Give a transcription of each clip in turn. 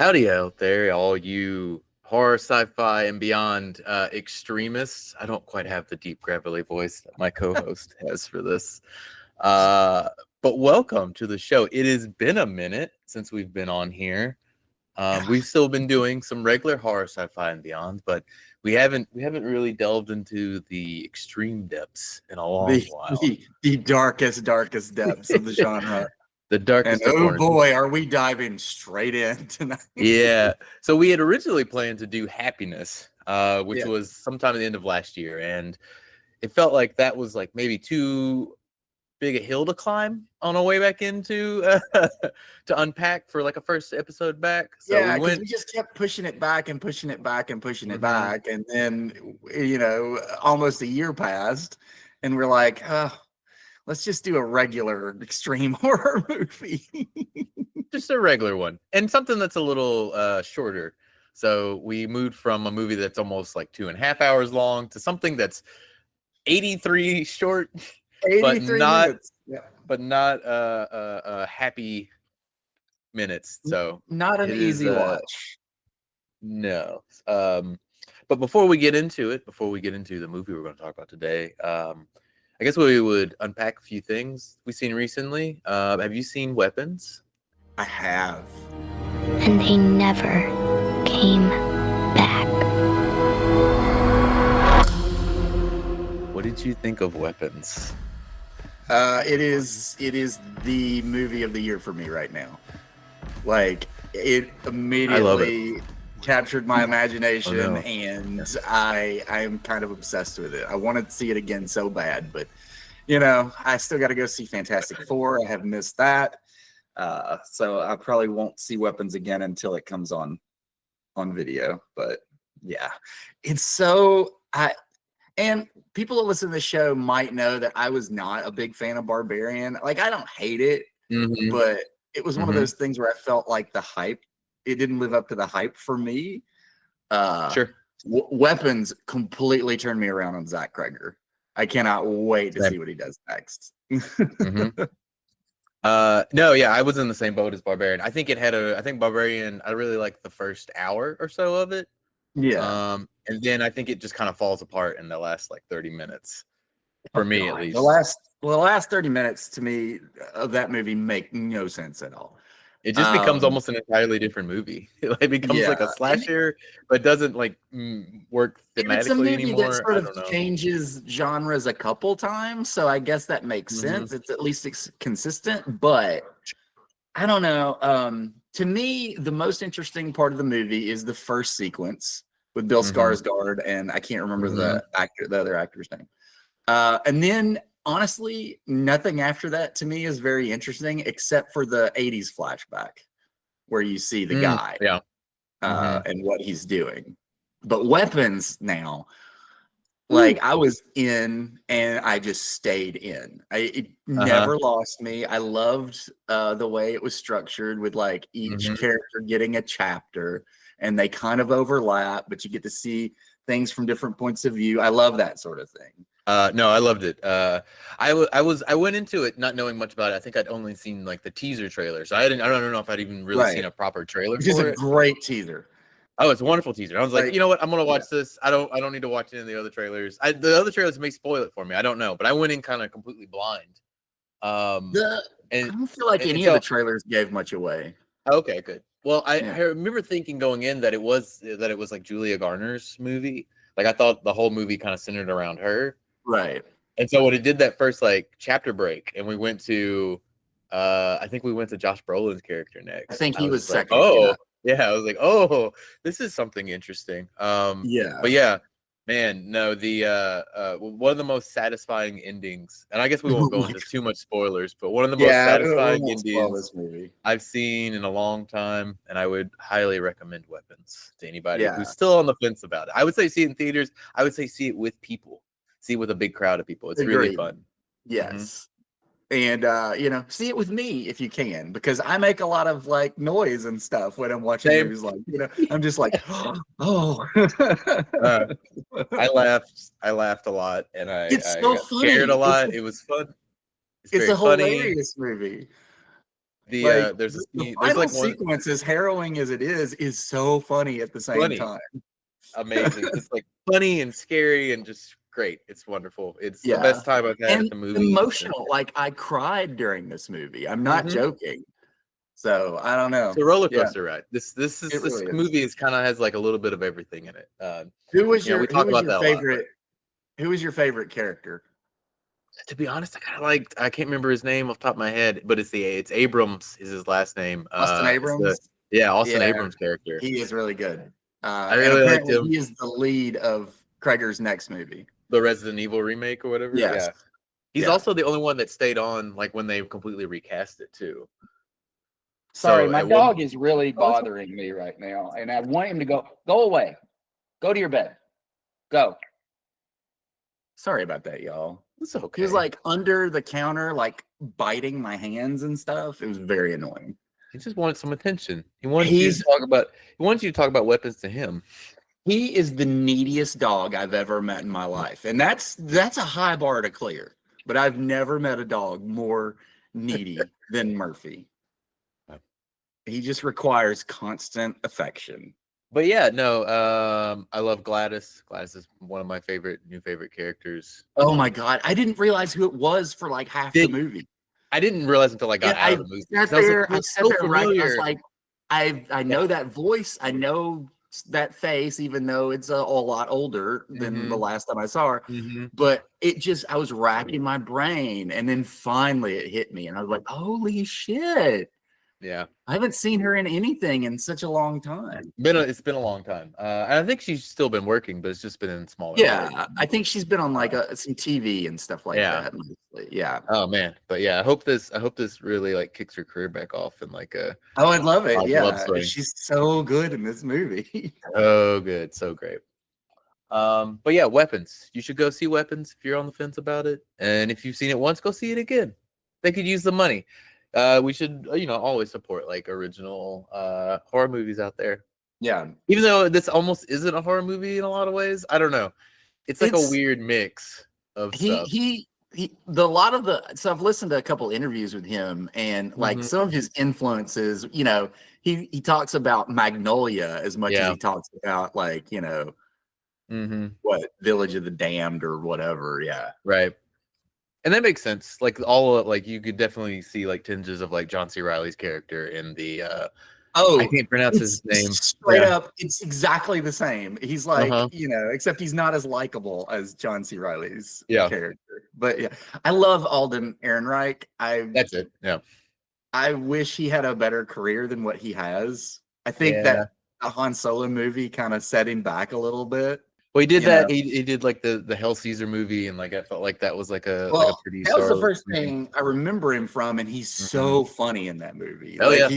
Howdy out there, all you horror, sci-fi, and beyond extremists. I don't quite have the deep gravelly voice that my co-host has for this. Uh, but welcome to the show. It has been a minute since we've been on here. We've still been doing some regular horror, sci-fi, and beyond, but we haven't really delved into the extreme depths in a long while. The darkest depths of the genre. The darkest and of corners. Boy, are we diving straight in tonight. Yeah. So we had originally planned to do Happiness, which was sometime at the end of last year, and it felt like that was like maybe too big a hill to climb on our way back into to unpack for like a first episode back. So we just kept pushing it back and pushing it back and pushing it back, and then almost a year passed, and we're like, let's just do a regular extreme horror movie. Just a regular one. And something that's a little shorter. So we moved from a movie that's almost like 2.5 hours long to something that's 83 short, 83 minutes. But not happy minutes. So not an easy watch. No. But before we get into the movie we're going to talk about today, I guess we would unpack a few things we've seen recently. Have you seen Weapons? I have. And they never came back. What did you think of Weapons? It is the movie of the year for me right now. Like, it immediately captured my imagination, and I am kind of obsessed with it. I wanted to see it again so bad, but I still got to go see Fantastic Four. I have missed that, so I probably won't see Weapons again until it comes on video. But yeah, it's so and people that listen to the show might know that I was not a big fan of Barbarian. Like, I don't hate it, but it was one of those things where I felt like the hype, it didn't live up to the hype for me. Sure. Weapons completely turned me around on Zach Kreger. I cannot wait to see what he does next. No, yeah, I was in the same boat as Barbarian. I think Barbarian, I really liked the first hour or so of it. Yeah. And then I think it just kind of falls apart in the last like 30 minutes. For me, at least. The last 30 minutes to me of that movie make no sense at all. It just becomes almost an entirely different movie. It becomes like a slasher, but doesn't like work thematically it's a movie anymore. That sort of changes genres a couple times, so I guess that makes sense. It's at least consistent, but I don't know. To me, the most interesting part of the movie is the first sequence with Bill Skarsgård, and I can't remember the other actor's name. And then, honestly, nothing after that to me is very interesting, except for the 80s flashback where you see the guy and what he's doing. But Weapons now, like, I was in and I just stayed in. It never lost me. I loved the way it was structured with like each character getting a chapter, and they kind of overlap, but you get to see things from different points of view. I love that sort of thing. No, I loved it. I went into it not knowing much about it. I think I'd only seen like the teaser trailer, so I don't know if I'd even really seen a proper trailer. It's a great teaser. Oh, it's a wonderful teaser. I was like, you know what? I'm gonna watch this. I don't need to watch any of the other trailers. The other trailers may spoil it for me. I don't know, but I went in kind of completely blind. I don't feel like any of the trailers gave much away. Okay, good. Well, I remember thinking going in that it was like Julia Garner's movie. Like, I thought the whole movie kind of centered around her. Right. And so when it did that first like chapter break, and we went to I think we went to Josh Brolin's character next. I think he was second. Oh, yeah. I was like, oh, this is something interesting. But yeah, man, no, the one of the most satisfying endings, and I guess we won't go into too much spoilers, but one of the most satisfying endings I've seen in a long time, and I would highly recommend Weapons to anybody who's still on the fence about it. I would say see it in theaters. I would say see it with people. See it with a big crowd of people. It's really fun. Yes. And see it with me if you can, because I make a lot of like noise and stuff when I'm watching movies. Like, I'm just like, oh. I laughed a lot, and I scared a lot. It was fun. It's a hilarious movie. there's a the scene, there's final like one sequence, as harrowing as it is so funny at the same time. Amazing. It's like funny and scary and just great. It's wonderful. It's the Yeah. best time I've had And at the movie. emotional. Like, I cried during this movie. I'm not joking. So I don't know. It's a roller Yeah, coaster ride. This really is. movie is kind of has like a little bit of everything in it. Who was you know, your we talk about that a lot, favorite? Who was your favorite character? to be honest, I kind of like, I can't remember his name off the top of my head, but it's Abrams is his last name. Austin Abrams. Austin Abrams character. He is really good. I really liked him. He is the lead of Krager's next movie, The Resident Evil remake or whatever. Yes. Yeah. He's also the only one that stayed on like when they completely recast it too. Sorry, my dog is really bothering me right now, and I want him to go away. Go to your bed. Go. Sorry about that, y'all. It's okay. He was like under the counter, like biting my hands and stuff. It was very annoying. He just wanted some attention. He wanted you to talk about weapons to him. He is the neediest dog I've ever met in my life, and that's a high bar to clear. But I've never met a dog more needy than Murphy. He just requires constant affection. But yeah, no, I love Gladys. Gladys is one of my new favorite characters. Oh my God. I didn't realize who it was for like half the movie. I didn't realize until I got out of the movie. I sat there right. I was like, I know that voice. I know that face, even though it's a lot older than the last time I saw her. But I was racking my brain, and then finally it hit me, and I was like, holy shit. Yeah. I haven't seen her in anything in such a long time. It's been a long time. And I think she's still been working, but it's just been in smaller roles. I think she's been on like some TV and stuff like that. Mostly. Yeah. Oh man. But yeah, I hope this really like kicks her career back off in like a I'd love it. Yeah. She's so good in this movie. Oh good, so great. But yeah, Weapons. You should go see Weapons if you're on the fence about it. And if you've seen it once, go see it again. They could use the money. We should, always support like original horror movies out there. Yeah. Even though this almost isn't a horror movie in a lot of ways. I don't know. It's like a weird mix of stuff. So I've listened to a couple interviews with him, and like some of his influences, he talks about Magnolia as much as he talks about like, what Village of the Damned or whatever. Yeah. Right. And that makes sense. Like you could definitely see like tinges of like John C. Reilly's character in the I can't pronounce his name. Straight up, it's exactly the same. He's like, except he's not as likable as John C. Reilly's character. But yeah, I love Alden Ehrenreich. That's it. Yeah. I wish he had a better career than what he has. I think that a Han Solo movie kind of set him back a little bit. Well, he did that. He did like the Hell Caesar movie, and like I felt like that was like a pretty. That was the first thing I remember him from, and he's so funny in that movie. Oh yeah,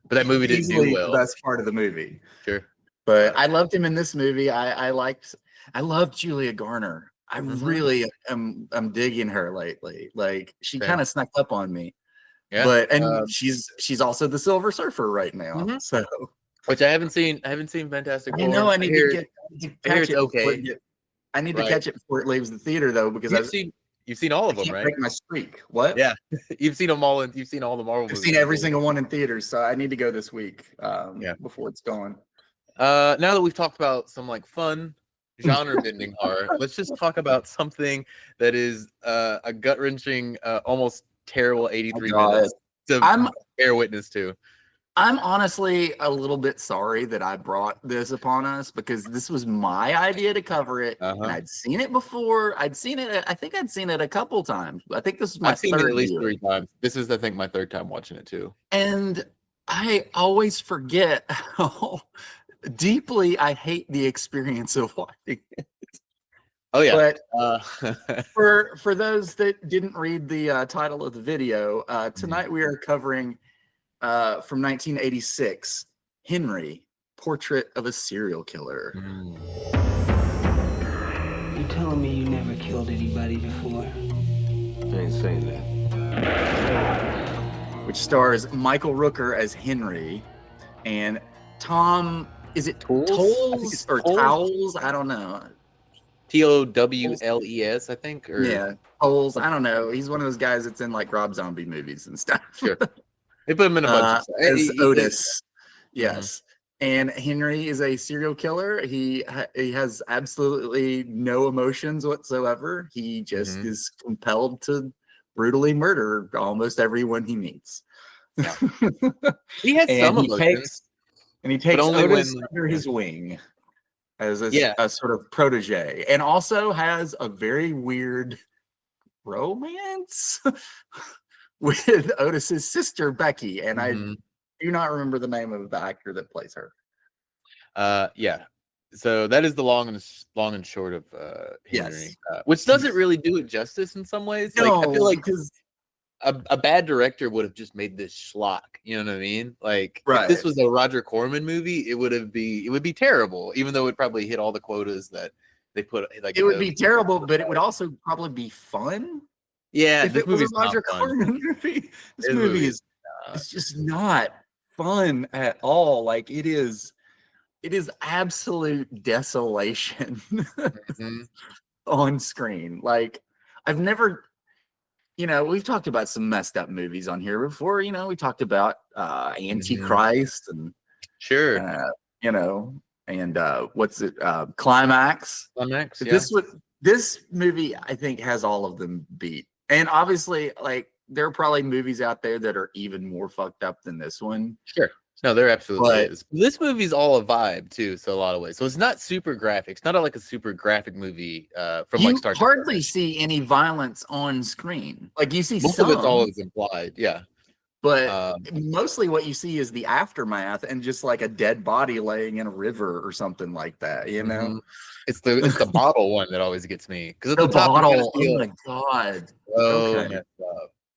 but that movie didn't do well. The best part of the movie. Sure, but I loved him in this movie. I loved Julia Garner. I really am digging her lately. Like she kind of snuck up on me. Yeah, but she's also the Silver Surfer right now. So. Which I haven't seen. I haven't seen Fantastic Four. I know. I need to catch it. Okay. I need to catch it before it leaves the theater, though, because you've seen all of them, right? Break my streak. What? Yeah, you've seen them all, and you've seen all the Marvel. I've seen every single one in theaters, so I need to go this week. Before it's gone. Now that we've talked about some like fun genre bending horror, let's just talk about something that is a gut wrenching, almost terrible 83 minutes to bear witness to. I'm honestly a little bit sorry that I brought this upon us, because this was my idea to cover it. And I'd seen it before. I think I'd seen it a couple times. I think this is my I've seen it at least 3 times. This is, I think, my 3rd time watching it too. And I always forget how deeply I hate the experience of watching it. Oh yeah. But for those that didn't read the title of the video, tonight we are covering from 1986, Henry, Portrait of a Serial Killer. You telling me you never killed anybody before? I ain't saying that. Which stars Michael Rooker as Henry, and Tom, is it Towles or Towles? I don't know. Towles, I think. Or... Yeah, Towles. I don't know. He's one of those guys that's in like Rob Zombie movies and stuff. Sure. They put him in a bunch of stuff. As Otis. Yes. And Henry is a serial killer. He has absolutely no emotions whatsoever. He just is compelled to brutally murder almost everyone he meets. Yeah. He has some emotions. He takes Otis under his wing as a sort of protege, and also has a very weird romance with Otis's sister Becky, and I do not remember the name of the actor that plays her. Yeah. So that is the long and short of Henry, yes. Which doesn't really do it justice in some ways. No, like I feel like because a bad director would have just made this schlock. You know what I mean? Like right. if this was a Roger Corman movie, it would be terrible, even though it probably hit all the quotas that they put. Like it would be terrible, but it would also probably be fun. Yeah, if it was a Roger Corman movie, this movie is it's just not fun at all. Like it is absolute desolation on screen. Like I've never, we've talked about some messed up movies on here before. We talked about Antichrist and sure, and what's it? Climax. Climax. Yeah. This movie, I think, has all of them beat. And obviously, like there are probably movies out there that are even more fucked up than this one. Sure. No, there absolutely is. This movie's all a vibe too, so a lot of ways. So it's not super graphic. It's not like a super graphic movie from like Star Trek. You hardly see any violence on screen. Like you see most of it's always implied, yeah. But mostly what you see is the aftermath and just like a dead body laying in a river or something like that, It's the bottle one that always gets me. Because the bottle, oh my god.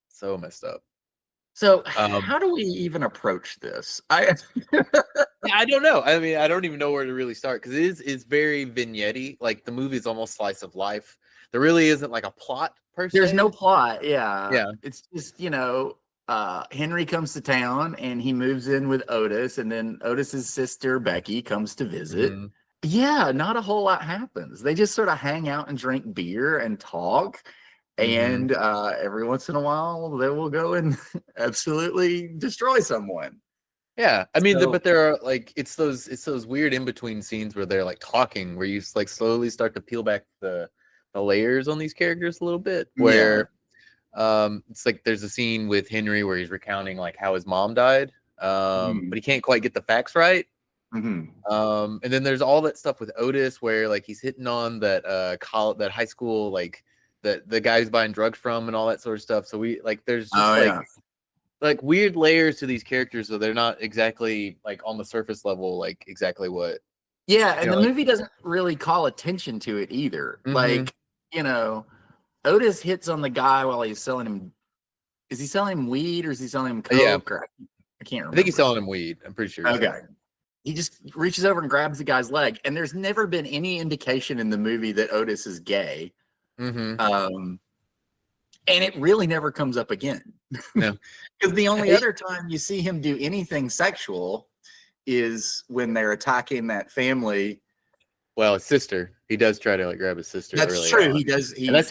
So messed up. So how do we even approach this? I don't know. I mean, I don't even know where to really start because it's very vignette-y. Like the movie is almost slice of life. There really isn't like a plot per se. There's no plot. Yeah. Yeah. It's just, Henry comes to town and he moves in with Otis, and then Otis's sister Becky comes to visit. Yeah, not a whole lot happens. They just sort of hang out and drink beer and talk. And every once in a while, they will go and absolutely destroy someone. Yeah, I mean, but there are like it's those weird in between scenes where they're like talking, where you like slowly start to peel back the layers on these characters a little bit. Where it's like there's a scene with Henry where he's recounting like how his mom died, but he can't quite get the facts right. And then there's all that stuff with Otis where like he's hitting on that that high school like. The guy who's buying drugs from and all that sort of stuff. So we like there's just like weird layers to these characters, so they're not exactly like on the surface level, like exactly what. Yeah, and the movie doesn't really call attention to it either. Like, Otis hits on the guy while he's selling him. Is he selling him weed or is he selling him coke? Yeah. I can't remember. I think he's selling him weed. I'm pretty sure. Okay. He just reaches over and grabs the guy's leg, and there's never been any indication in the movie that Otis is gay. And it really never comes up again. No, because the only other time you see him do anything sexual is when they're attacking that family. Well, his sister. He does try to like grab his sister. That's true. He does. That's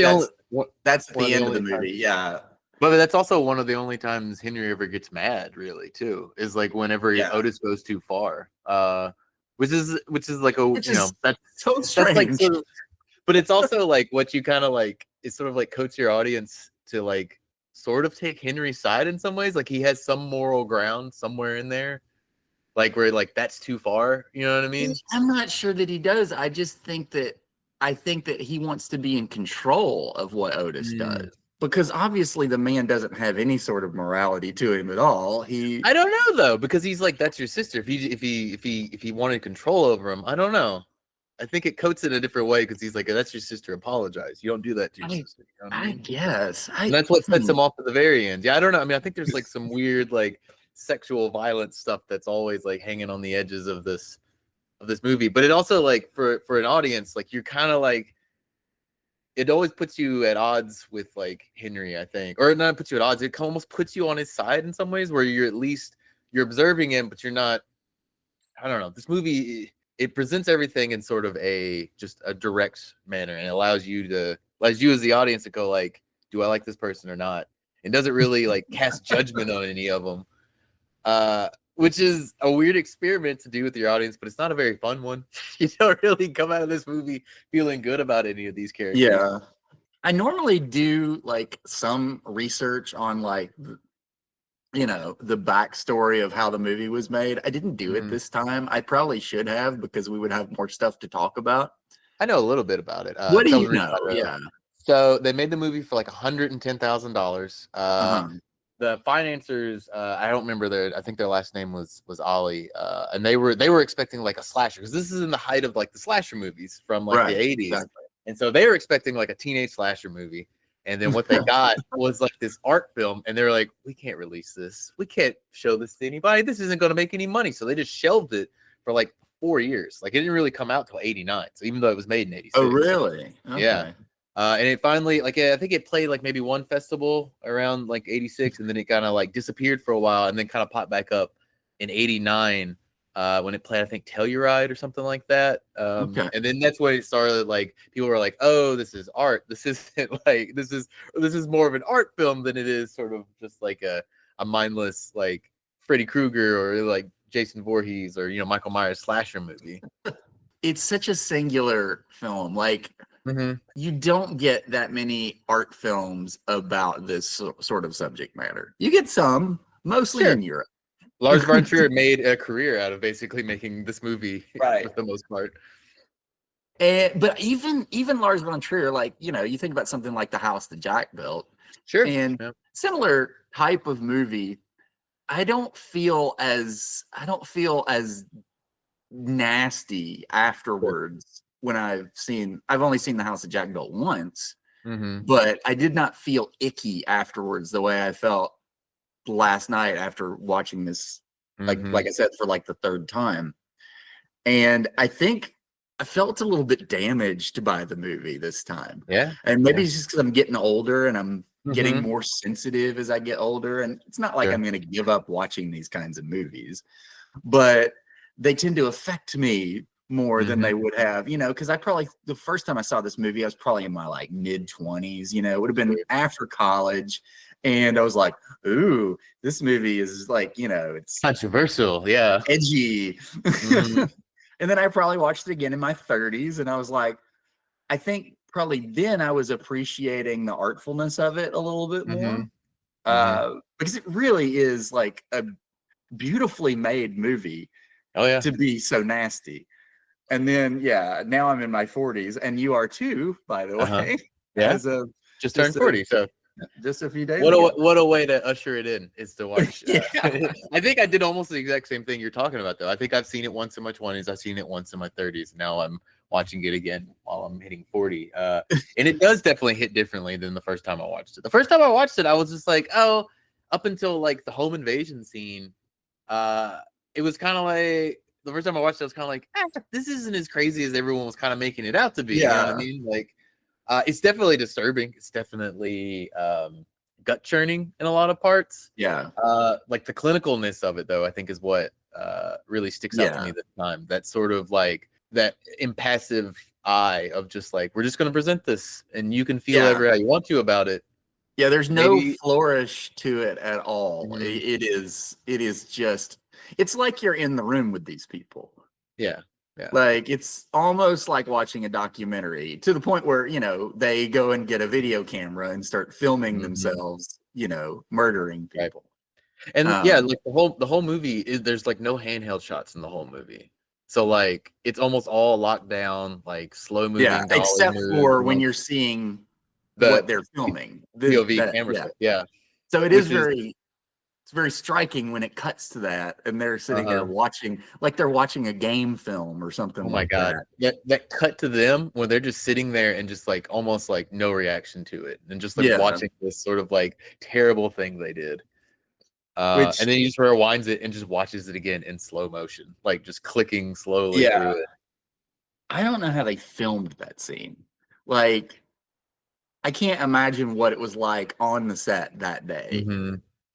that's the end of the movie. Yeah. But that's also one of the only times Henry ever gets mad, really, too. Is like whenever Otis goes too far. Which is like that's so strange. That's like but it's also like what you kind of like it sort of like coats your audience to like sort of take Henry's side in some ways. Like he has some moral ground somewhere in there. Like where like that's too far. You know what I mean? I'm not sure that he does. I think that he wants to be in control of what Otis does. Because obviously the man doesn't have any sort of morality to him at all. I don't know though, because he's like, that's your sister. If he wanted control over him, I don't know. I think it coats it a different way because he's like, that's your sister. Apologize. You don't do that to your sister. You know what I mean? Guess. And that's what sets him off at the very end. Yeah, I don't know. I mean, I think there's like some weird like sexual violence stuff that's always like hanging on the edges of this movie. But it also like for an audience, like you're kind of like it always puts you at odds with like Henry, I think, or not puts you at odds. It almost puts you on his side in some ways, where you're observing him, but you're not. I don't know. This movie it presents everything in sort of just a direct manner, and allows you as the audience to go like, do I like this person or not? It doesn't really like cast judgment on any of them. which is a weird experiment to do with your audience, but it's not a very fun one. You don't really come out of this movie feeling good about any of these characters. Yeah. I normally do like some research on like, you know, the backstory of how the movie was made. I didn't do it this time. I probably should have, because we would have more stuff to talk about. I know a little bit about it. What do you know? Yeah. So they made the movie for like $110,000. The financiers, I don't remember I think their last name was Ollie, and they were expecting like a slasher, because this is in the height of like the slasher movies from like the 80s. Exactly. And so they were expecting like a teenage slasher movie. And then what they got was like this art film, and they were like, we can't release this. We can't show this to anybody. This isn't going to make any money. So they just shelved it for like 4 years. Like it didn't really come out till 89. So even though it was made in 86. Oh, really? Okay. Yeah. And it finally, like, I think it played like maybe one festival around like 86, and then it kind of like disappeared for a while, and then kind of popped back up in 89 when it played, I think, Telluride or something like that. And then that's when it started. Like people were like, "Oh, this is art. This isn't like this is more of an art film than it is sort of just like a mindless like Freddy Krueger or like Jason Voorhees or Michael Myers slasher movie." It's such a singular film. Like. You don't get that many art films about this sort of subject matter. You get some, mostly in Europe. Lars von Trier made a career out of basically making this movie, for the most part. But even Lars von Trier, like, you think about something like The House that Jack built. Sure. And similar type of movie. I don't feel as nasty afterwards. When I've only seen The House that Jack built once, but I did not feel icky afterwards the way I felt last night after watching this, like I said, for like the third time. And I think I felt a little bit damaged by the movie this time. Yeah. And maybe it's just because I'm getting older and I'm getting more sensitive as I get older. And it's not like I'm going to give up watching these kinds of movies, but they tend to affect me more than they would have, because the first time I saw this movie, I was probably in my like mid-20s, it would have been after college. And I was like, ooh, this movie is like, it's controversial. Yeah. Edgy. And then I probably watched it again in my 30s. And I was like, I think probably then I was appreciating the artfulness of it a little bit more. Because it really is like a beautifully made movie. Oh, yeah. To be so nasty. And then, now I'm in my 40s, and you are too, by the way. Yeah, just turned 40, so just a few days. What a way to usher it in is to watch. I think I did almost the exact same thing you're talking about, though. I think I've seen it once in my 20s, I've seen it once in my 30s. Now I'm watching it again while I'm hitting 40, and it does definitely hit differently than the first time I watched it. The first time I watched it, I was just like, oh, up until like the home invasion scene, it was kind of like. The first time I watched it, I was kind of like, this isn't as crazy as everyone was kind of making it out to be. Yeah. You know what I mean? Like, it's definitely disturbing. It's definitely gut churning in a lot of parts. Yeah. Like the clinicalness of it, though, I think is what really sticks out to me this time. That sort of like that impassive eye of just like, we're just going to present this and you can feel every how you want to about it. Yeah. There's no flourish to it at all. It is just, it's like you're in the room with these people. Yeah. Like it's almost like watching a documentary to the point where, they go and get a video camera and start filming themselves, murdering people. Right. And like the whole movie is there's like no handheld shots in the whole movie. So like it's almost all locked down, like slow moving. Yeah, except for when you're seeing what they're filming. POV camera stuff. Yeah. So it is it's very striking when it cuts to that and they're sitting there watching, like they're watching a game film or something. Oh my God. That cut to them when they're just sitting there and just like almost like no reaction to it and just like watching this sort of like terrible thing they did. And then he just rewinds it and just watches it again in slow motion, like just clicking slowly through it. I don't know how they filmed that scene. Like, I can't imagine what it was like on the set that day.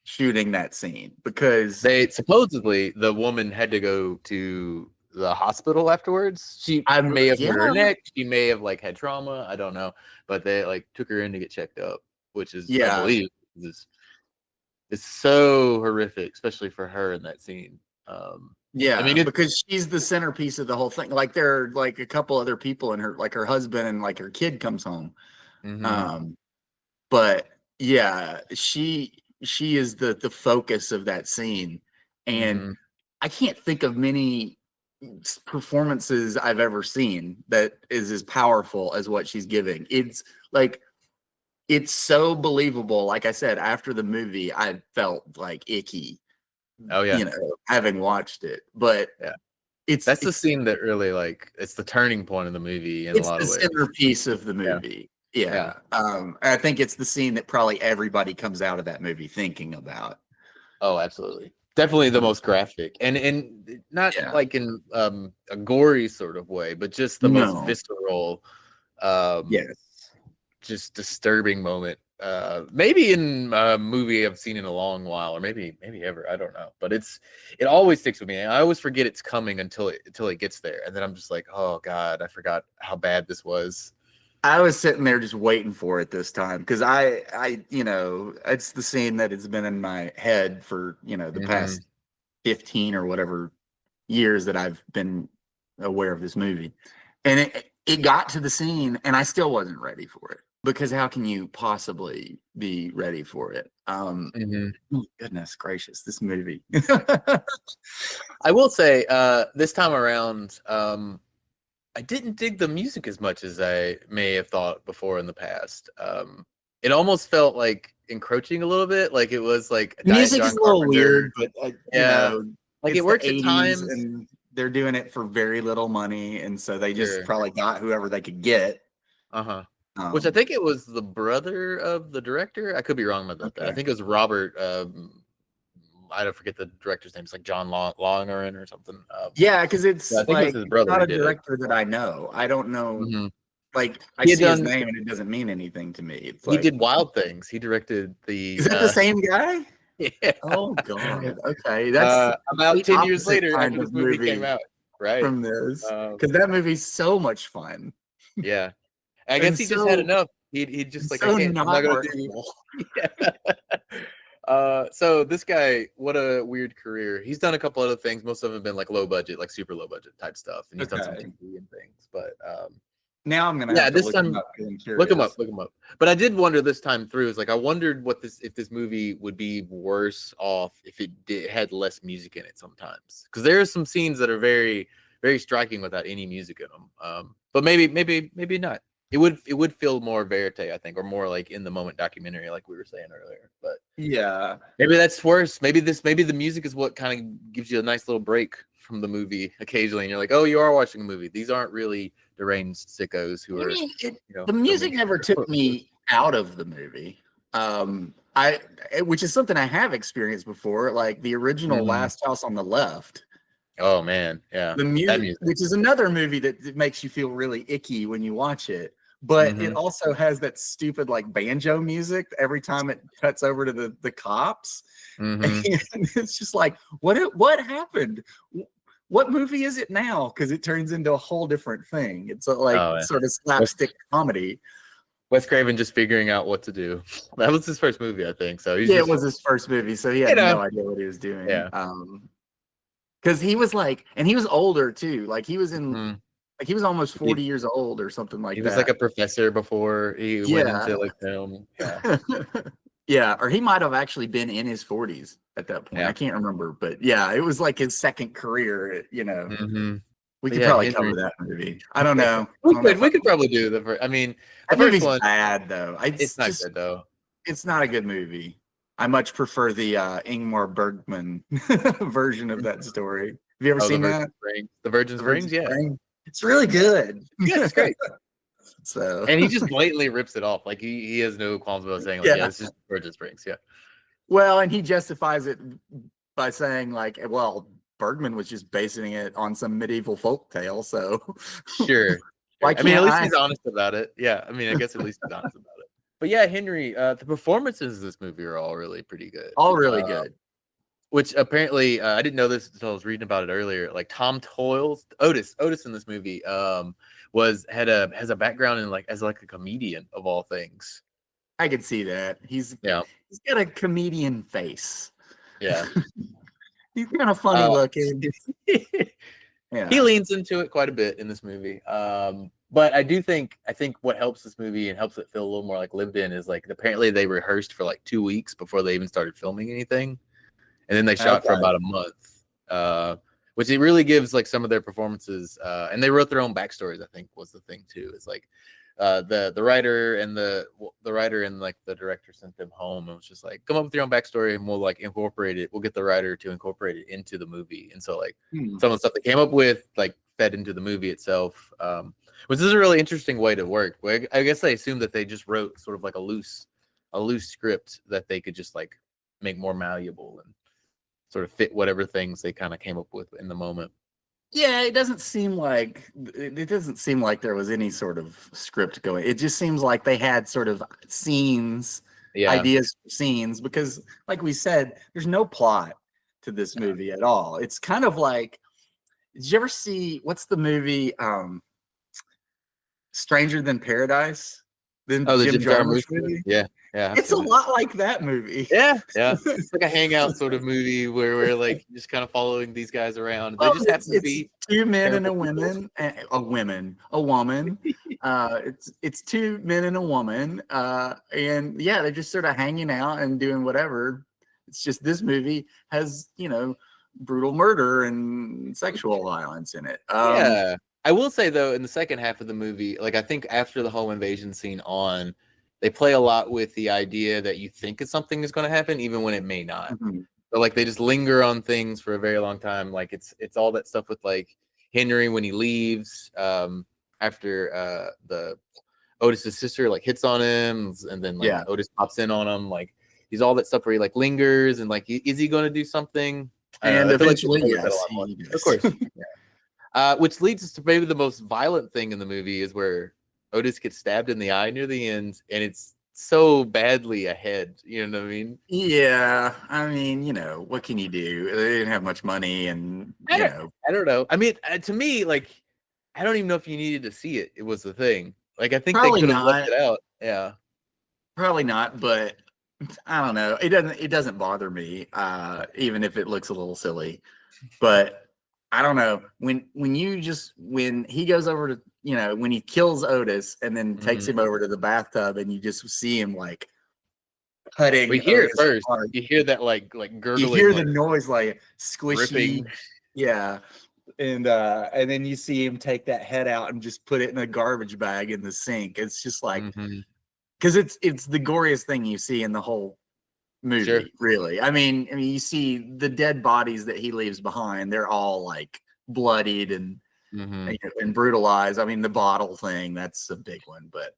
Shooting that scene, because they supposedly the woman had to go to the hospital afterwards. She may have hurt her neck, she may have like had trauma, I don't know, but they like took her in to get checked up, which is I believe is is so horrific, especially for her in that scene. Yeah, I mean, because she's the centerpiece of the whole thing. Like there are like a couple other people in her, like her husband and like her kid comes home. But yeah, she is the focus of that scene, and I can't think of many performances I've ever seen that is as powerful as what she's giving. It's like it's so believable. Like I said, after the movie, I felt like icky. Oh yeah, having watched it, but yeah. It's the scene that really like it's the turning point of the movie in a lot of ways. It's the centerpiece of the movie. Yeah. I think it's the scene that probably everybody comes out of that movie thinking about. Oh, absolutely. Definitely the most graphic. And not like in a gory sort of way, but just the most visceral just disturbing moment. Maybe in a movie I've seen in a long while, or maybe ever. I don't know, but it always sticks with me. I always forget it's coming until it gets there, and then I'm just like, oh god, I forgot how bad this was. I was sitting there just waiting for it this time because I it's the scene that has been in my head for the past 15 or whatever years that I've been aware of this movie, and it got to the scene, and I still wasn't ready for it. Because how can you possibly be ready for it? Goodness gracious, this movie. I will say, this time around, I didn't dig the music as much as I may have thought before in the past. It almost felt like encroaching a little bit, like it was like music is a little weird, but like it works at times, and they're doing it for very little money, and so they just probably got whoever they could get. Which I think it was the brother of the director. I could be wrong about that. I think it was Robert. I don't forget the director's name. It's like John Lonergan or something. Because it's I think it was his brother. Not a director that I know. I don't know. Like I see his name and it doesn't mean anything to me. It's he did Wild Things. He directed the. Is that the same guy? Yeah. Oh god. Okay, that's about 10 years later after this movie came out, right? From this, because that movie's so much fun. Yeah. I guess he just had enough. He just like, so I can't. I'm not gonna do. So this guy, what a weird career. He's done a couple other things. Most of them have been like low budget, like super low budget type stuff, and he's done some TV and things. But now I'm gonna have to look him up. Look him up. But I did wonder this time through. Is like I wondered if this movie would be worse off if it had less music in it sometimes, because there are some scenes that are very very striking without any music in them. But maybe not. It would feel more verite, I think, or more like in the moment documentary, like we were saying earlier. But yeah, maybe that's worse. Maybe the music is what kind of gives you a nice little break from the movie occasionally, and you're like, oh, you are watching a movie. These aren't really deranged sickos who are. The music never took me out of the movie. Which is something I have experienced before, like the original Last House on the Left. Oh man, yeah. The music, which is another movie that makes you feel really icky when you watch it. But it also has that stupid like banjo music every time it cuts over to the cops. And it's just like, what happened? What movie is it now? Because it turns into a whole different thing. It's sort of slapstick comedy. Wes Craven just figuring out what to do. That was his first movie, I think. So it was his first movie, so he had no idea what he was doing. Yeah. Because he was like, and he was older too. Like he was in. Like he was almost 40 years old or something like that. He was like a professor before he went into like film. Yeah. Yeah, or he might have actually been in his 40s at that point. I can't remember, but yeah, it was like his second career. We could probably cover that movie. I don't know. We could probably do the first. I mean, the first one bad though. It's not good though. It's not a good movie. I much prefer the Ingmar Bergman version of that story. Have you ever seen that? The Virgin's Rings, yeah. It's really good. Yeah, it's great. So, and he just blatantly rips it off. Like he has no qualms about saying, like, yeah, it's just Virgin Springs. Yeah. Well, and he justifies it by saying, like, well, Bergman was just basing it on some medieval folk tale. So sure. I mean, at least he's honest about it. Yeah. I mean, I guess at least he's honest about it. But yeah, Henry, the performances in this movie are all really pretty good. All really good. Which apparently I didn't know this until I was reading about it earlier. Like Tom Toyles, Otis in this movie, has a background in as a comedian of all things. I could see that. He's Yeah. He's got a comedian face. Yeah. He's kind of funny looking. Yeah. He leans into it quite a bit in this movie. But I think what helps this movie and helps it feel a little more like lived in is like apparently they rehearsed for like 2 weeks before they even started filming anything. And then they shot for about a month. Which it really gives like some of their performances, and they wrote their own backstories. I think was the thing too. It's like the writer and the writer and like the director sent them home and was just like, come up with your own backstory and we'll like incorporate it. We'll get the writer to incorporate it into the movie. And so like some of the stuff they came up with like fed into the movie itself, which is a really interesting way to work. I guess I assumed that they just wrote sort of like a loose script that they could just like make more malleable and sort of fit whatever things they kind of came up with in the moment. Yeah, it doesn't seem like there was any sort of script going. It just seems like they had sort of scenes, ideas for scenes, because like we said, there's no plot to this movie at all. It's kind of like, did you ever see, what's the movie Stranger Than Paradise? The Jim Jarmusch movie? Yeah. Yeah, it's a lot like that movie. Yeah. It's like a hangout sort of movie where we're like just kind of following these guys around. They just happen to be two men and a woman. It's two men and a woman, and yeah, they're just sort of hanging out and doing whatever. It's just this movie has brutal murder and sexual violence in it. Yeah, I will say though, in the second half of the movie, like I think after the home invasion scene on. They play a lot with the idea that you think something is going to happen, even when it may not. So like they just linger on things for a very long time. Like it's all that stuff with like Henry when he leaves after the Otis's sister like hits on him, and then like Otis pops in on him. Like he's all that stuff where he like lingers and like is he going to do something? And eventually, yes, of course. Which leads us to maybe the most violent thing in the movie is where Otis gets stabbed in the eye near the end, and it's so badly ahead. You know what I mean? Yeah. I mean, what can you do? They didn't have much money, and I don't know. I mean, to me, like, I don't even know if you needed to see it. It was the thing. Like, I think probably they could have left it out. Yeah. Probably not, but I don't know. It doesn't bother me, even if it looks a little silly. But I don't know. When he goes over to when he kills Otis and then takes him over to the bathtub and you just see him like cutting. We hear it first. You hear that like gurgling. You hear the noise like squishy. Ripping. Yeah. And then you see him take that head out and just put it in a garbage bag in the sink. It's just like because it's the goriest thing you see in the whole movie, really. I mean, you see the dead bodies that he leaves behind, they're all like bloodied and brutalized. I mean, the bottle thing, that's a big one, but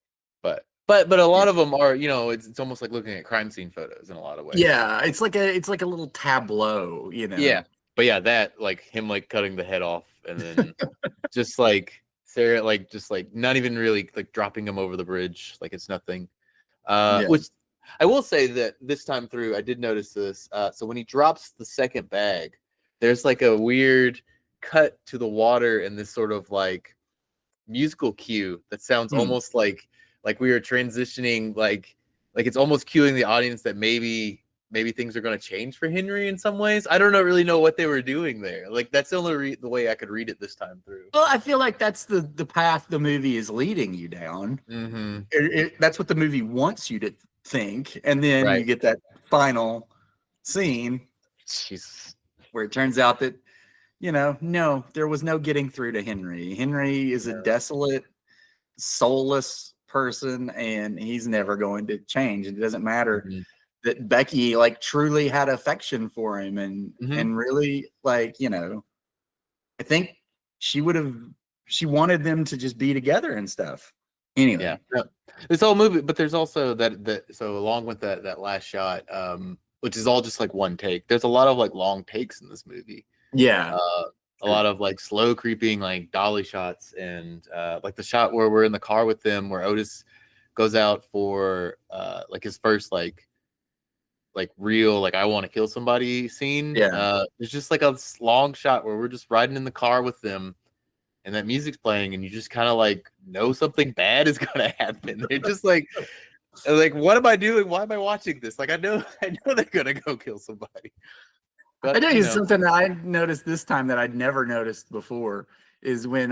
a lot of them are, it's almost like looking at crime scene photos in a lot of ways. Yeah, it's like a little tableau, Yeah. But yeah, that like him like cutting the head off and then just like Sarah like just like not even really like dropping him over the bridge like it's nothing. Which I will say that this time through I did notice this. So when he drops the second bag, there's like a weird cut to the water in this sort of like musical cue that sounds almost like we are transitioning like it's almost cueing the audience that maybe things are going to change for Henry in some ways. I don't really know what they were doing there. Like that's the only the way I could read it this time through. Well, I feel like that's the path the movie is leading you down. That's what the movie wants you to think, and then you get that final scene where it turns out that no, there was no getting through to Henry. Henry is a desolate, soulless person, and he's never going to change. It doesn't matter that Becky like truly had affection for him and really like, I think she wanted them to just be together and stuff. Anyway. Yeah. This whole movie, but there's also that so along with that last shot, which is all just like one take, there's a lot of like long takes in this movie. Yeah. A lot of like slow creeping like dolly shots and like the shot where we're in the car with them where Otis goes out for like his first like real like I want to kill somebody scene. There's just like a long shot where we're just riding in the car with them and that music's playing and you just kind of like know something bad is gonna happen. They're just like Like, what am I doing? Why am I watching this? Like, I know they're gonna go kill somebody. But I tell you something that I noticed this time that I'd never noticed before is when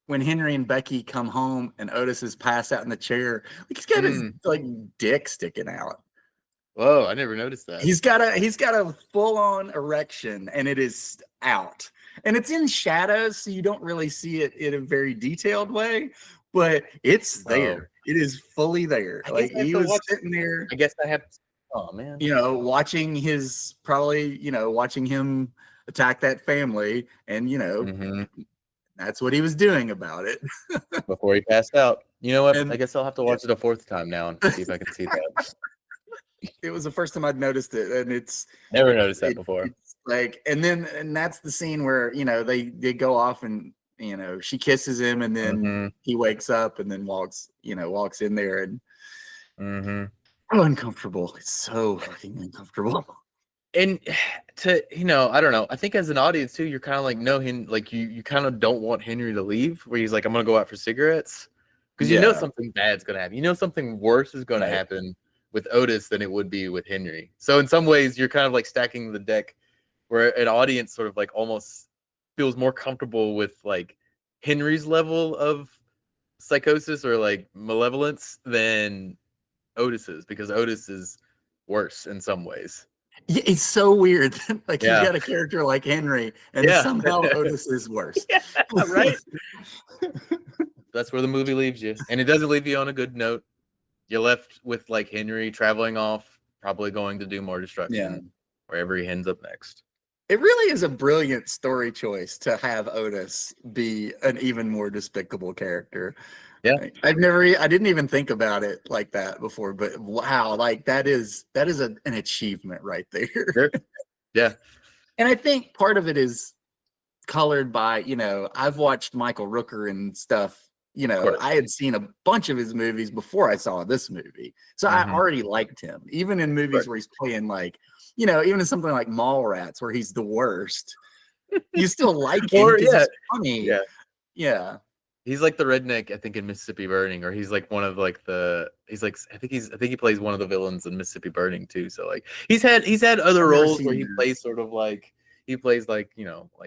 Henry and Becky come home and Otis is passed out in the chair. Like he's got his like dick sticking out. Whoa, I never noticed that. He's got a full-on erection and it is out. And it's in shadows, so you don't really see it in a very detailed way, but it's there. It is fully there. Like he was sitting there. I guess I have. Oh man. Watching watching him attack that family, and that's what he was doing about it before he passed out. You know what? I guess I'll have to watch it a fourth time now and see if I can see that. It was the first time I'd noticed it, and it's never noticed that before. And that's the scene where they go off and she kisses him, and then he wakes up and then walks in there and uncomfortable. It's so fucking uncomfortable. And I don't know. I think as an audience too, you're kind of like you kind of don't want Henry to leave. Where he's like, I'm gonna go out for cigarettes because something bad's gonna happen. Something worse is gonna happen with Otis than it would be with Henry. So in some ways, you're kind of like stacking the deck, where an audience sort of like almost feels more comfortable with like Henry's level of psychosis or like malevolence than Otis's, because Otis is worse in some ways. Yeah, it's so weird. Like you got a character like Henry, and somehow Otis is worse. Yeah, right. That's where the movie leaves you, and it doesn't leave you on a good note. You're left with like Henry traveling off, probably going to do more destruction wherever he ends up next. It really is a brilliant story choice to have Otis be an even more despicable character. Yeah, I didn't even think about it like that before, but wow, like that is an achievement right there. Sure. Yeah. And I think part of it is colored by, I've watched Michael Rooker and stuff. I had seen a bunch of his movies before I saw this movie. So I already liked him, even in movies where he's playing like, even in something like Mallrats where he's the worst. You still like him because he's funny. Yeah. Yeah. He's like the redneck, I think, in Mississippi Burning, or he's like one of like I think he plays one of the villains in Mississippi Burning too. So like he's had other roles where he plays sort of like like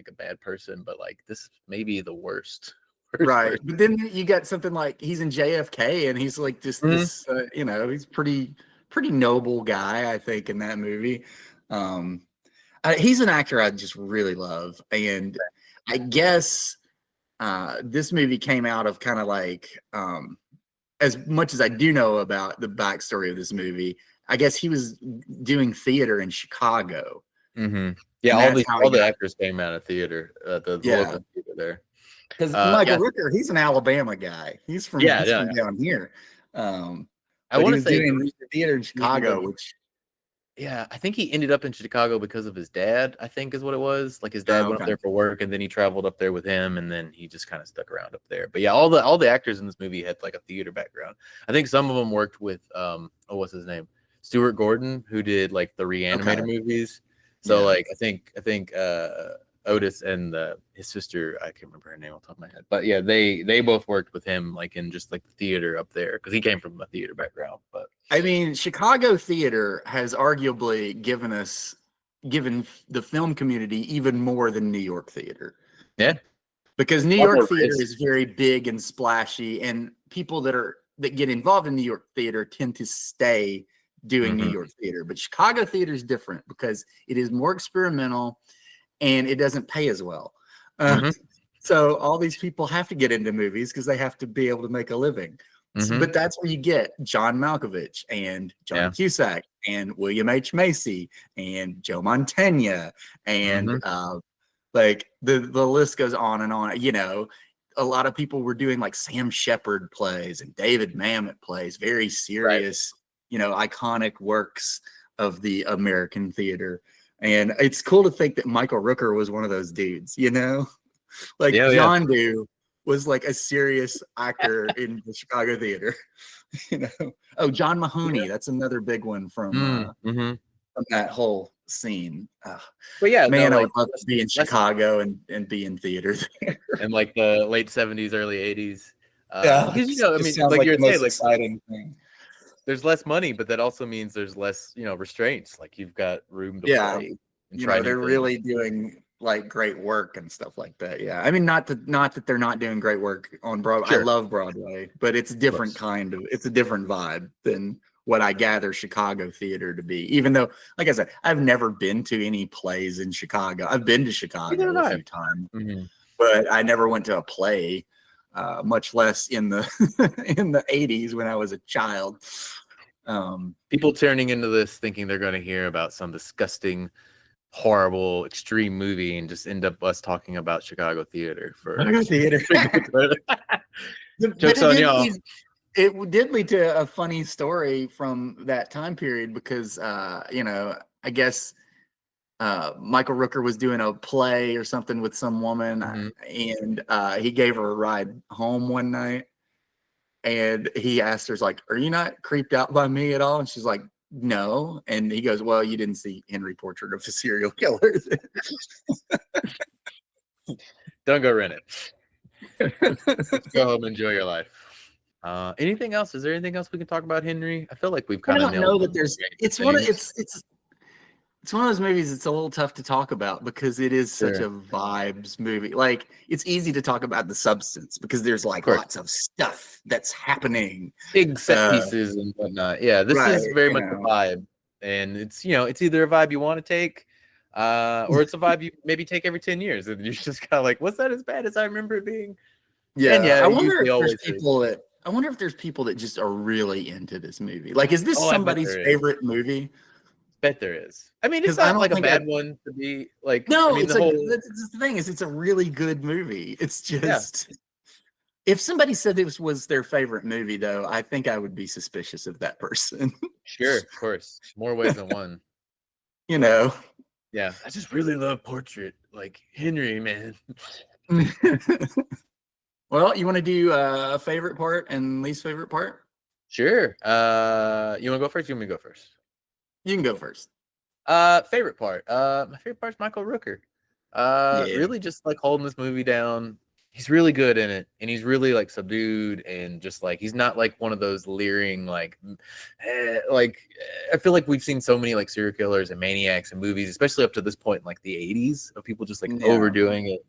a bad person, but like this may be the worst. Right. Person. But then you got something like he's in JFK and he's like just this he's pretty noble guy, I think, in that movie. He's an actor I just really love, and I guess this movie came out of kind of like as much as I do know about the backstory of this movie, I guess he was doing theater in Chicago. Yeah, all the actors came out of theater, the local theater there. Because Michael Rooker, he's an Alabama guy. He's from down here. I want to say doing theater in Chicago, which I think he ended up in Chicago because of his dad, I think is what it was. Like his dad went up there for work, and then he traveled up there with him, and then he just kind of stuck around up there. But yeah, all the actors in this movie had like a theater background. I think some of them worked with what's his name? Stuart Gordon, who did like the Reanimator movies. So like I think Otis and his sister, I can't remember her name off the top of my head, but yeah, they both worked with him like in just like the theater up there because he came from a theater background. But I mean, Chicago theater has arguably given the film community even more than New York theater. Yeah, because New York theater is very big and splashy, and people that get involved in New York theater tend to stay doing New York theater. But Chicago theater is different because it is more experimental. And it doesn't pay as well. So all these people have to get into movies because they have to be able to make a living. But that's where you get John Malkovich and John Cusack and William H. Macy and Joe Mantegna. And like the list goes on and on. A lot of people were doing like Sam Shepard plays and David Mamet plays, very serious, iconic works of the American theater. And it's cool to think that Michael Rooker was one of those dudes, like John Doe was like a serious actor in the Chicago theater, Oh, John Mahoney, that's another big one from that whole scene. But yeah, man, I would love to be in Chicago and be in theater there. And like the late 70s, early 80s. I mean, like you're saying, like exciting thing. there's less money, but that also means there's less, restraints. Like you've got room to play and try new they're things. really doing like great work and stuff like that. Yeah, I mean, not that they're not doing great work on Broadway. Sure. I love Broadway, but it's a different it's a different vibe than what I gather Chicago theater to be. Even though, like I said, I've never been to any plays in Chicago. I've been to Chicago a few times, but I never went to a play, much less in the in the 80s when I was a child. People turning into this thinking they're going to hear about some disgusting, horrible, extreme movie and just end up us talking about Chicago theater for jokes on y'all. It did lead to a funny story from that time period because I guess Michael Rooker was doing a play or something with some woman, and he gave her a ride home one night, and he asked her, like, "Are you not creeped out by me at all?" And she's like, "No." And he goes, "Well, you didn't see Henry Portrait of a Serial Killer." Don't go rent it. Go home, enjoy your life. Anything else? Is there anything else we can talk about, Henry? I feel like we've kind of know that there's. It's one of those movies. It's a little tough to talk about because it is such a vibes movie. Like it's easy to talk about the substance because there's like lots of stuff that's happening, big set pieces and whatnot. Yeah, this is very much a vibe, and it's it's either a vibe you want to take, or it's a vibe you maybe take every 10 years, and you're just kind of like, was that as bad as I remember it being? Yeah, and I wonder if there's people that just are really into this movie. Like, is this somebody's favorite movie? Bet there is. I mean, it's not like a bad one to be like. No, I mean, the thing is, it's a really good movie. It's just if somebody said this was their favorite movie, though, I think I would be suspicious of that person. Sure, of course, more ways than one. Yeah, I just really love Portrait, like Henry, man. Well, you want to do a favorite part and least favorite part? Sure. You want to go first? You want me to go first? You can go first. Favorite part. My favorite part is Michael Rooker. Really just like holding this movie down. He's really good in it, and he's really like subdued and just like he's not like one of those leering like I feel like we've seen so many like serial killers and maniacs in movies, especially up to this point in like the 80s, of people just like overdoing it.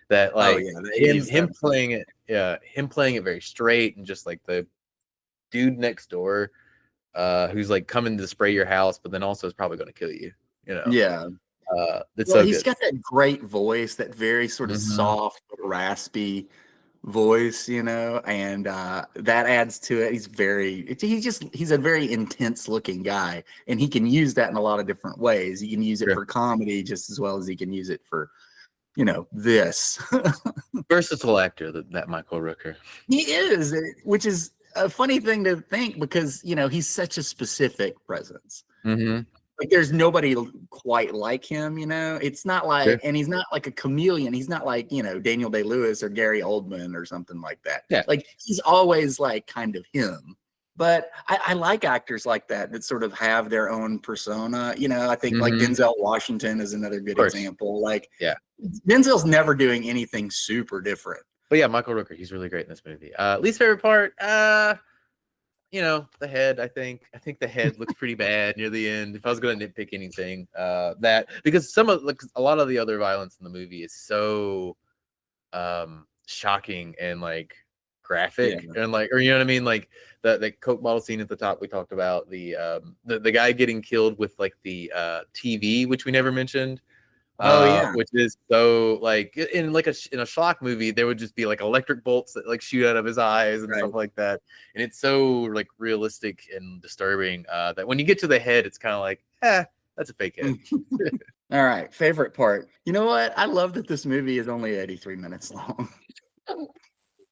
That like him playing it very straight and just like the dude next door who's like coming to spray your house but then also is probably going to kill you, he's got that great voice, that very sort of soft raspy voice, and that adds to it. He's a very intense looking guy, and he can use that in a lot of different ways. He can use it for comedy just as well as he can use it for this. Versatile actor, that Michael Rooker. He is, which is a funny thing to think because, he's such a specific presence. Like there's nobody quite like him, it's not like, and he's not like a chameleon. He's not like, Daniel Day-Lewis or Gary Oldman or something like that. Yeah. Like he's always like kind of him. But I like actors like that sort of have their own persona. I think like Denzel Washington is another good example. Like, Denzel's never doing anything super different. But yeah, Michael Rooker, he's really great in this movie. Least favorite part, the head. I think the head looks pretty bad near the end. If I was going to nitpick anything, because a lot of the other violence in the movie is so shocking and like graphic and like, or you know what I mean, like the Coke bottle scene at the top we talked about, the guy getting killed with like the TV, which we never mentioned. Which is so like in a schlock movie, there would just be like electric bolts that like shoot out of his eyes and stuff like that, and it's so like realistic and disturbing that when you get to the head, it's kind of like, that's a fake head. All right, favorite part. You know what? I love that this movie is only 83 minutes long.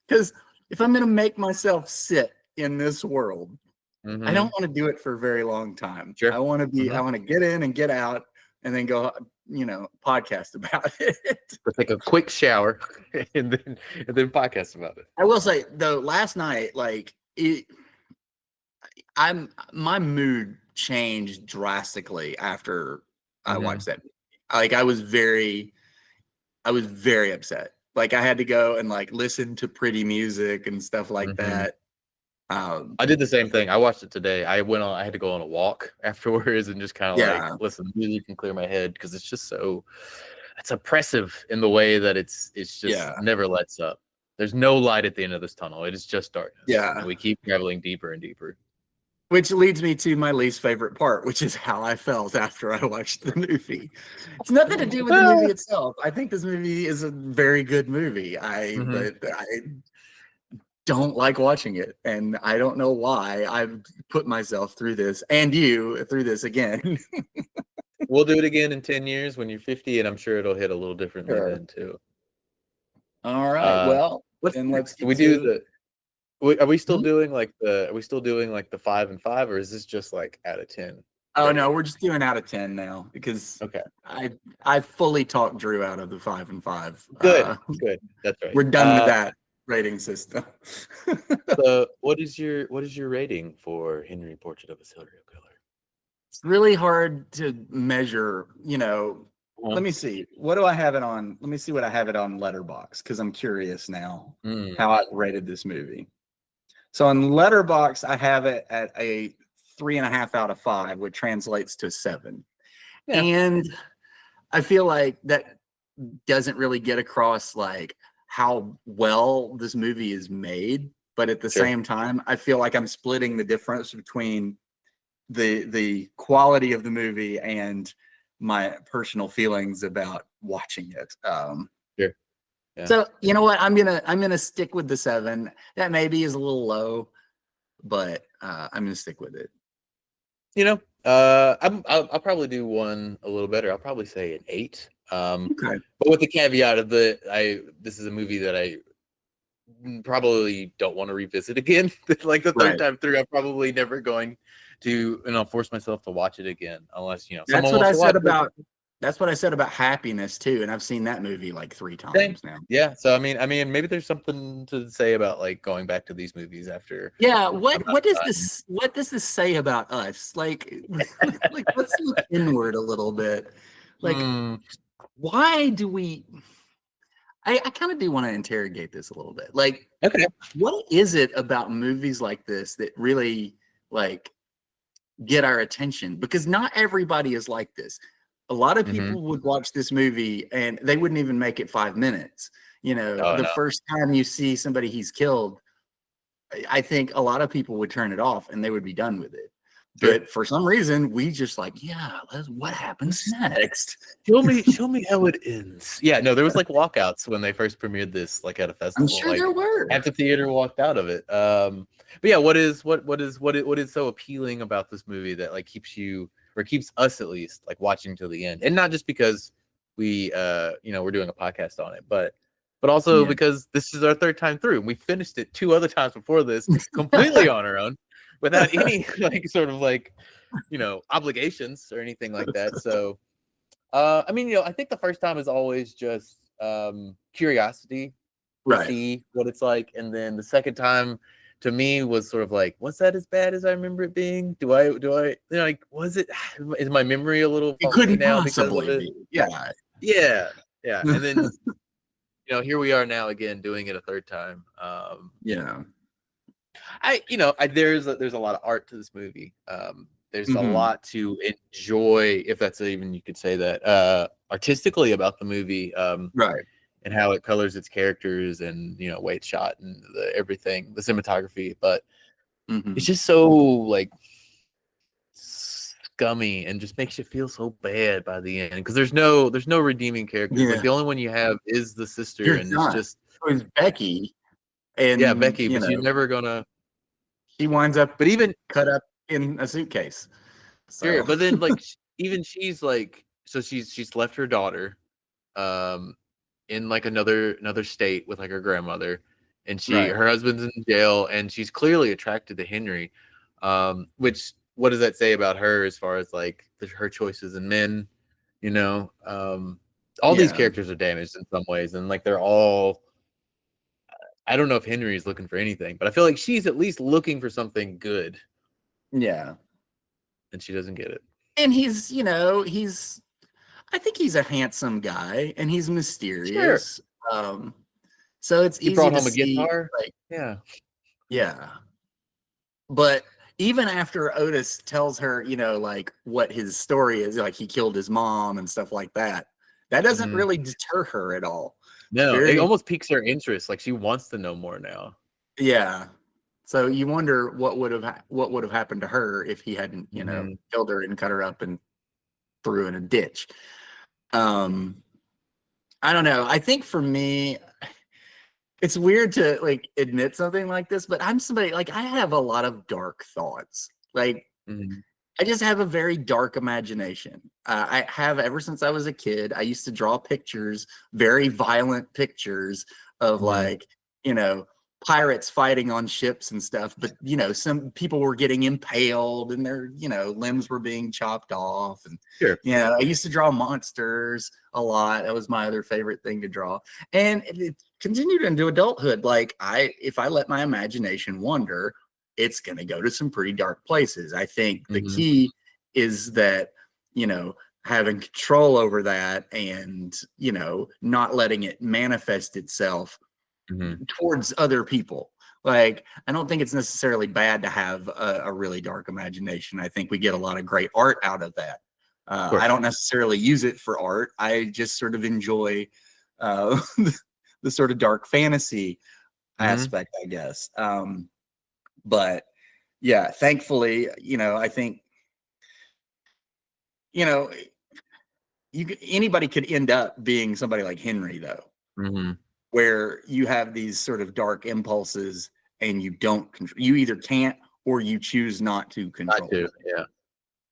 Because if I'm going to make myself sit in this world, I don't want to do it for a very long time. Sure. I want to get in and get out and then go, podcast about it. Or take a quick shower and then podcast about it. I will say though, last night, like my mood changed drastically after I watched that. Like I was very upset. Like I had to go and like listen to pretty music and stuff like that. I did the same thing. I watched it today. I had to go on a walk afterwards and just kind of like listen, music can clear my head because it's just it's oppressive in the way that it's just never lets up. There's no light at the end of this tunnel. It is just darkness. Yeah. And we keep traveling deeper and deeper. Which leads me to my least favorite part, which is how I felt after I watched the movie. It's nothing to do with the movie itself. I think this movie is a very good movie. But I don't like watching it, and I don't know why I've put myself through this and you through this again. We'll do it again in 10 years when you're 50, and I'm sure it'll hit a little differently then too. All right. Well, then let's do we do are we still doing like the 5 and 5, or is this just like out of 10? Oh no, we're just doing out of 10 now because I fully talked Drew out of the 5 and 5. Good. That's right. We're done with that rating system. So what is your rating for Henry Portrait of a Serial Killer? It's really hard to measure, Let me see. What do I have it on? Let me see what I have it on Letterboxd, because I'm curious now how I rated this movie. So on Letterboxd, I have it at a 3.5 out of 5, which translates to 7. Yeah. And I feel like that doesn't really get across like how well this movie is made. But at the same time, I feel like I'm splitting the difference between the quality of the movie and my personal feelings about watching it. Yeah. So you know what? I'm gonna stick with the 7. That maybe is a little low, but I'm gonna stick with it. I'll probably do one a little better. I'll probably say an 8. Okay. But with the caveat of this is a movie that I probably don't want to revisit again. Like the third time through, I'm probably never going to force myself to watch it again unless that's what I said about. That's what I said about Happiness too, and I've seen that movie like 3 times now. Yeah, so I mean, maybe there's something to say about like going back to these movies after. Yeah, what does this say about us? Like let's look inward a little bit. Like, why do we? I kind of do want to interrogate this a little bit. Like, what is it about movies like this that really like get our attention? Because not everybody is like this. A lot of people would watch this movie and they wouldn't even make it 5 minutes. First time you see somebody he's killed, I think a lot of people would turn it off and they would be done with it. Sure. But for some reason, we just like, what happens next? Show me how it ends. Yeah, no, there was like walkouts when they first premiered this, like at a festival. I'm sure there were. Half the theater walked out of it. But yeah, what is so appealing about this movie that like keeps us at least like watching till the end, and not just because we we're doing a podcast on it, but also because this is our 3rd time through, and we finished it 2 other times before this completely on our own without any like sort of like obligations or anything like that. So I think the first time is always just curiosity to see what it's like, and then the second time to me was sort of like, was that as bad as I remember it being? Do I was it? Is my memory a little? It couldn't now possibly be. Yeah. And then here we are now again doing it a 3rd time. There's a lot of art to this movie. There's a lot to enjoy, if that's even you could say that artistically about the movie. And how it colors its characters and way it's shot and everything, the cinematography, but it's just so like scummy and just makes you feel so bad by the end because there's no redeeming characters. Like the only one you have is the sister, and it's just it's Becky, and Becky, but she's never gonna. She winds up, but even cut up in a suitcase. So. Sure, but then like even she's like, so she's left her daughter, in like another state with like her grandmother, and her husband's in jail, and she's clearly attracted to Henry, which what does that say about her as far as like her choices in men? All these characters are damaged in some ways, and like they're all, I don't know if Henry is looking for anything, but I feel like she's at least looking for something good, and she doesn't get it. And he's I think he's a handsome guy, and he's mysterious. Sure. So it's easy brought to home a see, guitar. Like, yeah. But even after Otis tells her, like what his story is, like he killed his mom and stuff like that, that doesn't really deter her at all. No, it almost piques her interest. Like she wants to know more now. Yeah. So you wonder what would have happened to her if he hadn't, killed her and cut her up and threw in a ditch. I don't know. I think for me, it's weird to like admit something like this, but I'm somebody like I have a lot of dark thoughts. Like I just have a very dark imagination. I have ever since I was a kid. I used to draw pictures, very violent pictures of like, pirates fighting on ships and stuff. But, some people were getting impaled and their, limbs were being chopped off. And, I used to draw monsters a lot. That was my other favorite thing to draw. And it continued into adulthood. Like if I let my imagination wander, it's going to go to some pretty dark places. I think the key is that, having control over that and, not letting it manifest itself towards other people. Like, I don't think it's necessarily bad to have a really dark imagination. I think we get a lot of great art out of that. I don't necessarily use it for art. I just sort of enjoy the sort of dark fantasy aspect, I guess. But yeah, thankfully, I think, anybody could end up being somebody like Henry, though, where you have these sort of dark impulses and you don't control. You either can't or you choose not to control.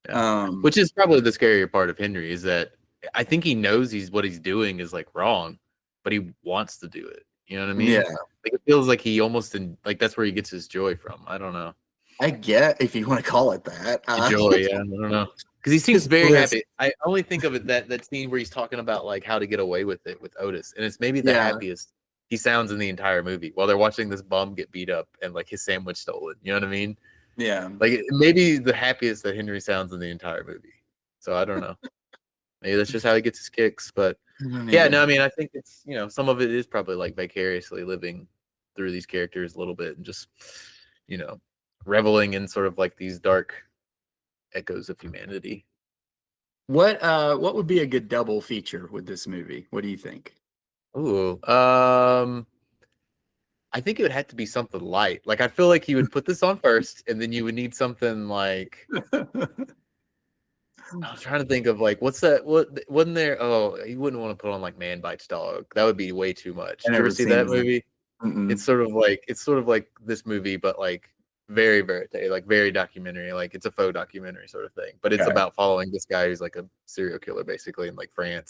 Yeah. Which is probably the scarier part of Henry is that I think he knows what he's doing is like wrong, but he wants to do it. You know what I mean? Yeah. Like it feels like he almost like that's where he gets his joy from. I don't know. I get if you want to call it that. Joy, yeah. I don't know. Because he seems very happy. I only think of it that scene where he's talking about like how to get away with it with Otis, and it's maybe the happiest he sounds in the entire movie while they're watching this bum get beat up and like his sandwich stolen. You know what I mean? Yeah. Like maybe the happiest that Henry sounds in the entire movie. So I don't know. Maybe that's just how he gets his kicks. But yeah, no, I mean, I think it's some of it is probably like vicariously living through these characters a little bit and just reveling in sort of like these dark echoes of humanity. What would be a good double feature with this movie? What do you think? Ooh, I think it would have to be something light. Like I feel like you would put this on first, and then you would need something like I was trying to think of like what's that? What wasn't there? Oh, you wouldn't want to put on like Man Bites Dog. That would be way too much. Did you ever see that movie? It's sort of like this movie, but like very verite, like very documentary, like it's a faux documentary sort of thing. But it's about following this guy who's like a serial killer basically in like France.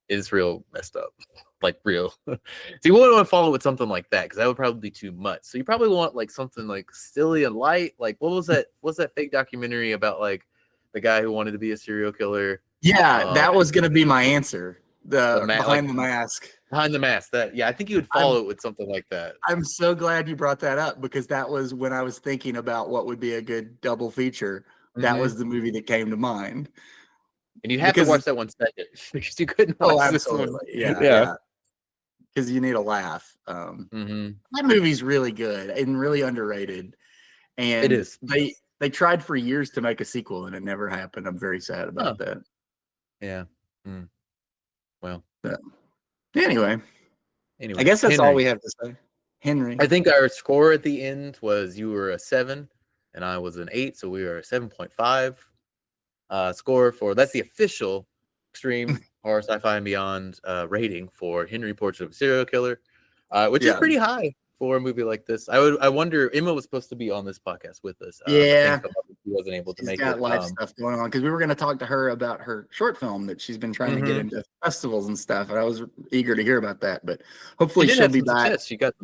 It's real messed up, like real. So you wouldn't want to follow with something like that because that would probably be too much. So you probably want like something like silly and light. Like what was that? What's that fake documentary about like the guy who wanted to be a serial killer? Yeah, that was gonna be my answer. The Behind the Mask. Behind the Mask. That I think you would follow it with something like that. I'm so glad you brought that up because that was when I was thinking about what would be a good double feature. That was the movie that came to mind. And you'd have to watch that one second because you couldn't watch this one. Yeah. Because you need a laugh. That movie's really good and really underrated. And it is. They tried for years to make a sequel and it never happened. I'm very sad about that. Yeah. Well. Anyway, I guess that's all we have to say. Henry. I think our score at the end was you were a 7 and I was an 8, so we were a 7.5. Score for that's the official Extreme Horror Sci-Fi and Beyond rating for Henry Portrait of a Serial Killer, which is pretty high for a movie like this. I wonder Emma was supposed to be on this podcast with us. She wasn't able to make it. She's got life stuff going on because we were going to talk to her about her short film that she's been trying to get into festivals and stuff, and I was eager to hear about that. But hopefully she'll be back. She got.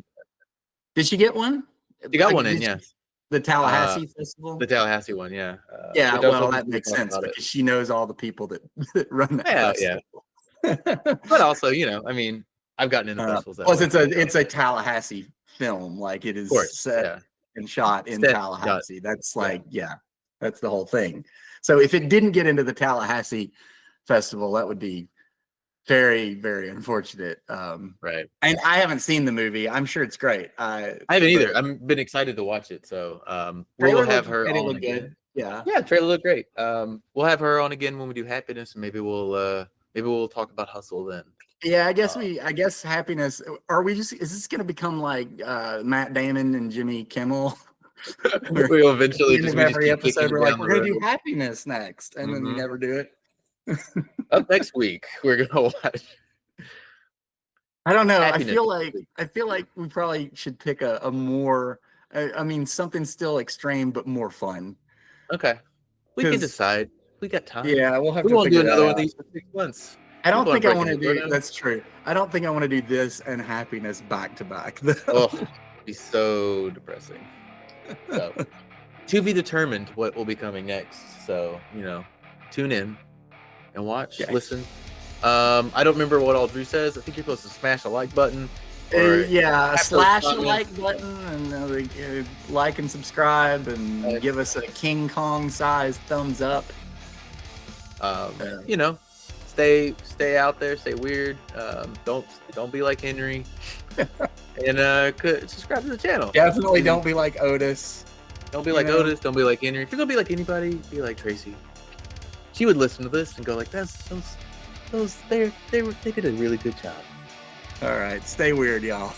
Did she get one? She got one in, yeah. The Tallahassee Festival? The Tallahassee one, yeah. Well, that makes sense because she knows all the people that run that festival. But also, I mean, I've gotten into festivals. Plus, it's a Tallahassee film. Like, it is set and shot in Tallahassee. That's that's the whole thing. So if it didn't get into the Tallahassee Festival, that would be Very, very unfortunate. Right. And I haven't seen the movie. I'm sure it's great. I haven't either. I've been excited to watch it. So we'll have her on again. Good. Yeah. Yeah, trailer looked great. We'll have her on again when we do Happiness, and maybe we'll talk about Hustle then. Yeah, I guess Happiness. Is this gonna become like Matt Damon and Jimmy Kimmel? We'll eventually just every episode we're like, we're gonna do Happiness next, and then we never do it. Up next week, we're gonna watch. I don't know. Happiness. I feel like we probably should pick a more. I mean, something still extreme but more fun. Okay, we can decide. We got time. Yeah, we'll have we to. won't do another one of these for 6 months. I don't think I want to do. That's true. I don't think I want to do this and Happiness back to back. Oh, it'd be so depressing. So, to be determined what will be coming next. So, tune in and watch, listen. I don't remember what all Drew says. I think you're supposed to smash a like button. Slash the like button and like and subscribe and give us a King Kong sized thumbs up. Stay out there, stay weird. Don't be like Henry. And subscribe to the channel. Definitely don't be like Otis. Don't be like Otis. Don't be like Henry. If you're gonna be like anybody, be like Tracy. She would listen to this and go like, they did a really good job. All right, stay weird, y'all.